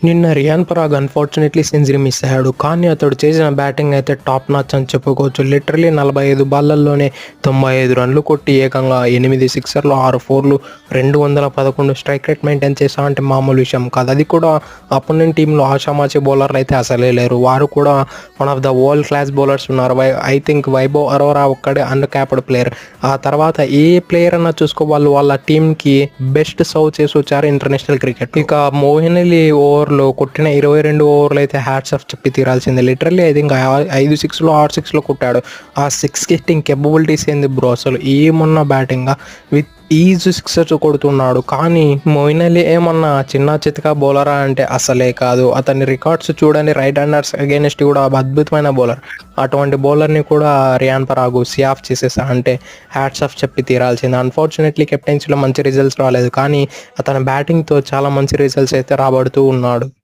నిన్న Riyan Parag unfortunately century miss అయ్యాడు. కానీ అతడు చేసిన బ్యాటింగ్ అయితే టాప్ నాచ్ అని చెప్పుకోవచ్చు. లిటరలీ 45 బాళ్లలోనే 95 రన్లు కొట్టి ఏకంగా 8 సిక్సర్లు 6 ఫోర్లు 211 స్ట్రైక్ రేట్ మెయింటైన్ చేసా అంటే మామూలు విషయం కాదు. అది కూడా అపోనెంట్ టీంలో ఆషామాషి బౌలర్లు అయితే అసలే లేరు. వారు కూడా one of the world class bowlers ఉన్నారు. ఐ థింక్ వైభవ్ అరోరా ఒక్కడే అన్క్యాప్డ్ ప్లేయర్. ఆ తర్వాత ఏ ప్లేయర్ అన్నా చూసుకో వాళ్ళు వాళ్ళ టీంకి బెస్ట్ సర్వ్ చేసి వచ్చారు ఇంటర్నేషనల్ క్రికెట్. ఇక మోహిన్ అలీ ఓవర్లో కొట్టిన 22 ఓవర్లు అయితే హ్యాట్స్ ఆఫ్ చెప్పి తీరాల్సిందే. లిటరల్లీ ఐ థింక్ 5 6లు 6 6లు కొట్టాడు. ఆ 6 హిట్టింగ్ కెపబిలిటీస్ ఏంది బ్రో, అసలు ఏమన్నా బ్యాటింగ్ విత్ ఈజ్ సిక్సర్స్ కొడుతున్నాడు. కానీ మోయిన్ అలీ ఏమన్నా చిన్న చితకా బౌలరా అంటే అసలే కాదు. అతని రికార్డ్స్ చూడని, రైట్ హ్యాండర్స్ అగైనెస్ట్ కూడా అద్భుతమైన బౌలర్. అటువంటి బౌలర్ని కూడా రియాన్ పరాగ్ ఆఫ్ చేసేసా అంటే హ్యాట్స్ ఆఫ్ చెప్పి తీరాల్సింది. అన్ఫార్చునేట్లీ కెప్టెన్సీలో మంచి రిజల్ట్స్ రాలేదు, కానీ అతని బ్యాటింగ్తో చాలా మంచి రిజల్ట్స్ అయితే రాబడుతూ ఉన్నాడు.